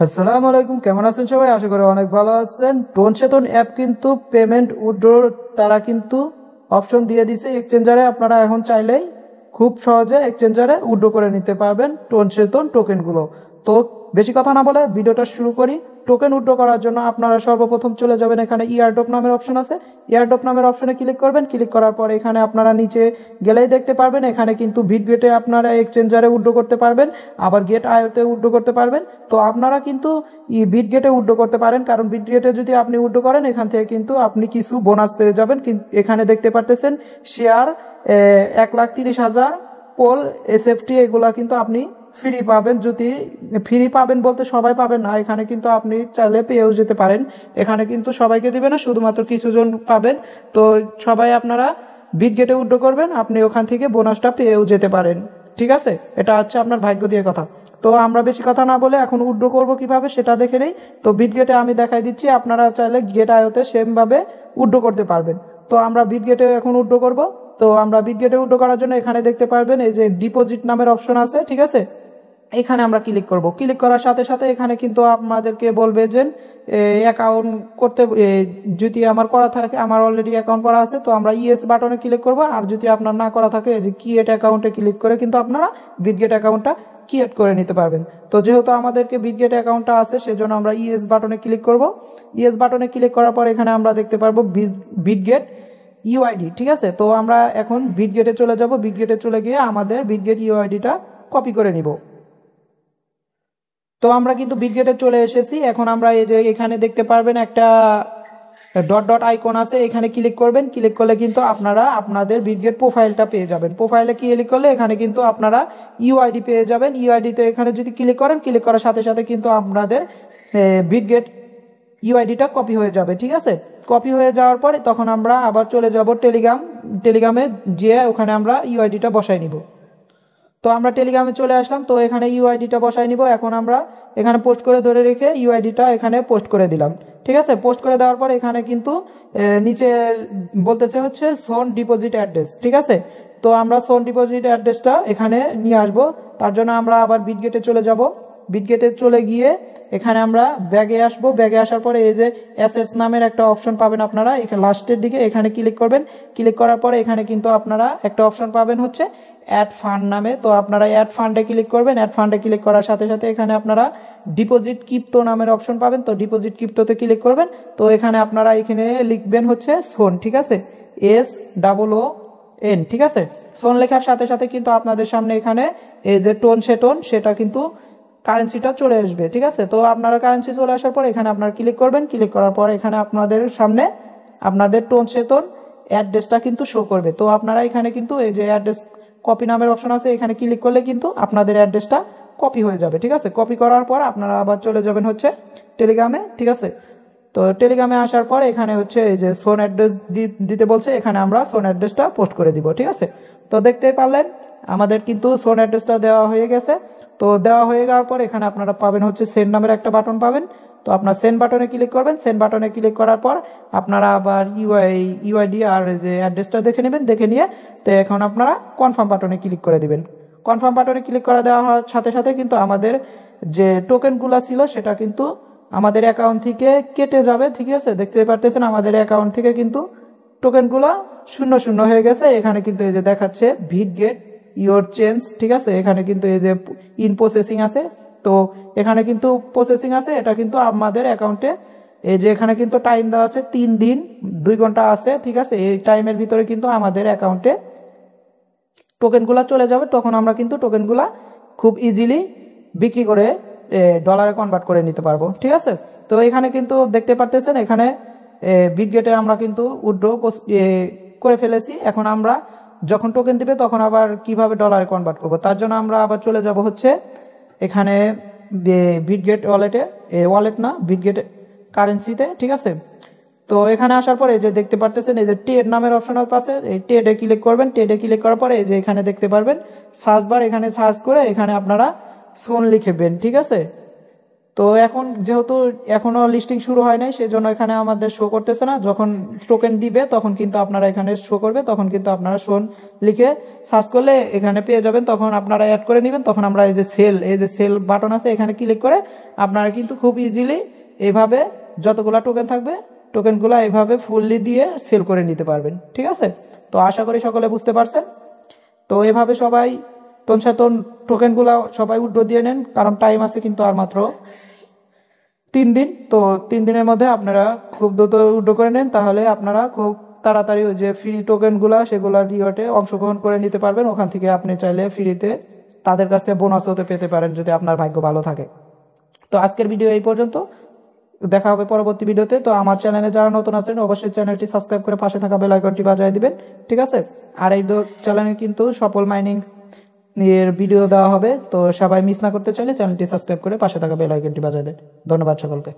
আসসালামু আলাইকুম, কেমন আছেন সবাই? আশা করি অনেক ভালো আছেন। টোন চেতন অ্যাপ কিন্তু পেমেন্ট উইথড্র তারা কিন্তু অপশন দিয়ে দিছে এক্সচেঞ্জারে। আপনারা এখন চাইলেই খুব সহজে এক্সচেঞ্জারে উইথড্র করে নিতে পারবেন টোন চেতন টোকেনগুলো। তো বেশি কথা না বলে ভিডিওটা শুরু করি। টোকেন উইথড্র করার জন্য আপনারা সর্বপ্রথম চলে যাবেন, এখানে ইয়ারড্রপ নামের অপশন আছে। ইয়ারড্রপ নামের অপশনে ক্লিক করবেন। ক্লিক করার পর এখানে আপনারা নিচে গেলেই দেখতে পারবেন এখানে কিন্তু বিটগেটে আপনারা এক্সচেঞ্জারে উইথড্র করতে পারবেন, আবার গেট আইওতে উইথড্র করতে পারবেন। তো আপনারা কিন্তু বিটগেটে উইথড্র করতে পারেন, কারণ বিটগেটে যদি আপনি উইথড্র করেন এখান থেকে কিন্তু আপনি কিছু বোনাস পেয়ে যাবেন। এখানে দেখতে পারতেছেন শেয়ার 1,30,000 পোল এসএফটি এগুলা কিন্তু আপনি ফ্রি পাবেন। যদি ফ্রি পাবেন বলতে সবাই পাবেন না, এখানে কিন্তু আপনি চাইলে পেয়েও যেতে পারেন। এখানে কিন্তু সবাইকে দিবে না, শুধুমাত্র কিছুজন পাবেন। তো সবাই আপনারা বিটগেটে উইথড্র করবেন, আপনি ওখান থেকে বোনাসটা পেয়েও যেতে পারেন। ঠিক আছে, এটা হচ্ছে আপনার ভাগ্য দিয়ে কথা। তো আমরা বেশি কথা না বলে এখন উইথড্র করবো কিভাবে সেটা দেখে নেই। তো বিটগেটে আমি দেখাই দিচ্ছি, আপনারা চাইলে গেট আইওতে সেমভাবে উইথড্র করতে পারবেন। তো আমরা বিটগেটে এখন উইথড্র করব। তো আমরা বিটগেটে উইথড্র করার জন্য এখানে দেখতে পারবেন এই যে ডিপোজিট নামের অপশন আছে, ঠিক আছে। এখানে আমরা ক্লিক করব। ক্লিক করার সাথে সাথে এখানে কিন্তু আপনাদেরকে বলবে যে অ্যাকাউন্ট করতে, যদি আমার করা থাকে, আমার অলরেডি অ্যাকাউন্ট করা আছে, তো আমরা ইয়েস বাটনে ক্লিক করব। আর যদি আপনার না করা থাকে এই যে ক্রিয়েট অ্যাকাউন্টে ক্লিক করে কিন্তু আপনারা বিটগেট অ্যাকাউন্টটা ক্রিয়েট করে নিতে পারবেন। তো যেহেতু আমাদেরকে বিটগেট অ্যাকাউন্টটা আছে সেজন্য আমরা ইয়েস বাটনে ক্লিক করব। ইয়েস বাটনে ক্লিক করার পর এখানে আমরা দেখতে পারবো বিটগেট ইউআইডি, ঠিক আছে। তো আমরা এখন বিটগেটে চলে যাব। বিটগেটে চলে গিয়ে আমাদের বিটগেট ইউআইডিটা কপি করে নিব। তো আমরা কিন্তু বিটগেটে চলে এসেছি। এখন আমরা এই যে এখানে দেখতে পারবেন একটা ডট ডট আইকন আছে, এখানে ক্লিক করবেন। ক্লিক করলে কিন্তু আপনারা আপনাদের বিটগেট প্রোফাইলটা পেয়ে যাবেন। প্রোফাইলে ক্লিক করলে এখানে কিন্তু আপনারা ইউআইডি পেয়ে যাবেন। ইউআইডিতে এখানে যদি ক্লিক করেন, ক্লিক করার সাথে সাথে কিন্তু আপনাদের বিটগেট ইউআইডিটা কপি হয়ে যাবে, ঠিক আছে। কপি হয়ে যাওয়ার পরে তখন আমরা আবার চলে যাব টেলিগ্রামে গিয়ে ওখানে আমরা ইউআইডিটা বসাই নিব। তো আমরা টেলিগ্রামে চলে আসলাম। তো এখানে ইউআইডিটা বসাই নিব। এখন আমরা এখানে পোস্ট করে ধরে রেখে ইউআইডিটা এখানে পোস্ট করে দিলাম, ঠিক আছে। পোস্ট করে দেওয়ার পর এখানে কিন্তু নিচে বলতেছে হচ্ছে সোন ডিপোজিট অ্যাড্রেস, ঠিক আছে। তো আমরা সোন ডিপোজিট অ্যাড্রেসটা এখানে নিয়ে আসব। তার জন্য আমরা আবার বিটগেটে চলে যাব। বিটগেটে চলে গিয়ে এখানে আমরা ব্যাগে আসব। ব্যাগে আসার পরে এই যে এসএস নামের একটা অপশন পাবেন আপনারা, এখানে লাস্টের দিকে এখানে ক্লিক করবেন। ক্লিক করার পরে এখানে কিন্তু আপনারা একটা অপশন পাবেন হচ্ছে অ্যাড ফান্ড নামে। তো আপনারা অ্যাড ফান্ডে ক্লিক করবেন। অ্যাড ফান্ডে ক্লিক করার সাথে সাথে এখানে আপনারা ডিপোজিট ক্রিপ্টো নামের অপশন পাবেন। তো ডিপোজিট ক্রিপ্টোতে ক্লিক করবেন। তো এখানে আপনারা এখানে লিখবেন হচ্ছে সোন, ঠিক আছে, SOON, ঠিক আছে। সোন লেখার সাথে সাথে কিন্তু আপনাদের সামনে এখানে এই যে টোন সেটা কিন্তু কারেন্সিটা চলে আসবে, ঠিক আছে। তো আপনারা কারেন্সি চলে আসার পর এখানে আপনারা ক্লিক করবেন। ক্লিক করার পর এখানে আপনাদের সামনে আপনাদের টোন অ্যাড্রেসটা কিন্তু শো করবে। তো আপনারা এখানে কিন্তু এই যে অ্যাড্রেস কপি নামের অপশন আছে, এখানে ক্লিক করলে কিন্তু আপনাদের অ্যাড্রেসটা কপি হয়ে যাবে, ঠিক আছে। কপি করার পর আপনারা আবার চলে যাবেন হচ্ছে টেলিগ্রামে, ঠিক আছে। তো টেলিগ্রামে আসার পর এখানে হচ্ছে এই যে সোন অ্যাড্রেস দিতে বলছে, এখানে আমরা সোন অ্যাড্রেসটা পোস্ট করে দিব, ঠিক আছে। তো দেখতেই পারলেন আমাদের কিন্তু সোন অ্যাড্রেসটা দেওয়া হয়ে গেছে। তো দেওয়া হয়ে যাওয়ার পর এখানে আপনারা পাবেন হচ্ছে সেন্ড নামের একটা বাটন পাবেন। তো আপনার সেন্ড বাটনে ক্লিক করবেন। সেন্ড বাটনে ক্লিক করার পর আপনারা আবার ইউআইডি আর যে অ্যাড্রেসটা দেখে নেবেন। দেখে নিয়ে তো এখন আপনারা কনফার্ম বাটনে ক্লিক করে দিবেন। কনফার্ম বাটনে ক্লিক করে দেওয়ার সাথে সাথে কিন্তু আমাদের যে টোকেনগুলো ছিল সেটা কিন্তু আমাদের অ্যাকাউন্ট থেকে কেটে যাবে, ঠিক আছে। দেখতে পারতেছেন আমাদের অ্যাকাউন্ট থেকে কিন্তু টোকেনগুলো শূন্য শূন্য হয়ে গেছে। এখানে কিন্তু এই যে দেখাচ্ছে বিটগেট ইওর চেঞ্জ, ঠিক আছে। এখানে কিন্তু এই যে ইন প্রসেসিং আছে। তো এখানে কিন্তু প্রসেসিং আছে, এটা কিন্তু আমাদের অ্যাকাউন্টে এই যে এখানে কিন্তু টাইম দেওয়া আছে 3 দিন 2 ঘন্টা আছে, ঠিক আছে। এই টাইমের ভিতরে কিন্তু আমাদের অ্যাকাউন্টে টোকেনগুলো চলে যাবে। তখন আমরা কিন্তু টোকেনগুলো খুব ইজিলি বিক্রি করে ডলারে কনভার্ট করে নিতে পারবো, ঠিক আছে। তো এখানে কিন্তু দেখতে পারতেছেন এখানে বিটগেটে আমরা কিন্তু উইথড্র করে ফেলেছি। এখন আমরা যখন টোকেন দিবে তখন আবার কিভাবে ডলারে কনভার্ট করব, তার জন্য আমরা আবার চলে যাব হচ্ছে এখানে বিটগেট ওয়ালেট না বিটগেট কারেন্সিতে, ঠিক আছে। তো এখানে আসার পরে যে দেখতে পারতেছেন এই যে টেড নামের অপশন আছে, এই টেডে ক্লিক করবেন। টেডে ক্লিক করার পরে এই যে এখানে দেখতে পারবেন সার্চ বার, এখানে সার্চ করে এখানে আপনারা সোন লিখবেন, ঠিক আছে। তো এখন যেহেতু এখনো লিস্টিং শুরু হয় নাই, সেজন্য এখানে আমাদের শো করতেছে না। যখন টোকেন দিবে তখন কিন্তু আপনারা এখানে শো করবে, তখন কিন্তু আপনারা শোন লিখে সার্চ করলে এখানে পেয়ে যাবেন। তখন আপনারা অ্যাড করে নেবেন। তখন আমরা এই যে সেল বাটন আছে এখানে ক্লিক করে আপনারা কিন্তু খুব ইজিলি এইভাবে যতগুলা টোকেন থাকবে টোকেনগুলো এইভাবে ফুললি দিয়ে সেল করে নিতে পারবেন। ঠিক আছে, তো আশা করি সকলে বুঝতে পারছেন। তো এভাবে সবাই টোকেনগুলো সবাই উইথড্র দিয়ে নেন, কারণ টাইম আছে কিন্তু আর মাত্র 3 দিন। তো 3 দিনের মধ্যে আপনারা খুব দ্রুত উইথড্র করে নেন, তাহলে আপনারা খুব তাড়াতাড়ি ওই যে ফ্রি টোকেনগুলো সেগুলো রিওয়ার্ডে অংশগ্রহণ করে নিতে পারবেন। ওখান থেকে আপনি চাইলে ফ্রিতে তাদের কাছ থেকে বোনাস হতে পেতে পারেন যদি আপনার ভাগ্য ভালো থাকে। তো আজকের ভিডিও এই পর্যন্ত, দেখা হবে পরবর্তী ভিডিওতে। তো আমার চ্যানেলে যারা নতুন আছেন অবশ্যই চ্যানেলটি সাবস্ক্রাইব করে পাশে থাকা বেল আইকনটি বাজিয়ে দিবেন। ঠিক আছে, আর এই চ্যানেলে কিন্তু সফল মাইনিং এর ভিডিও দেওয়া হবে, তো সবাই মিস না করতে চাইলে চ্যানেলটি সাবস্ক্রাইব করে পাশে থাকা বেল আইকনটি বাজিয়ে দেন। ধন্যবাদ সকলকে।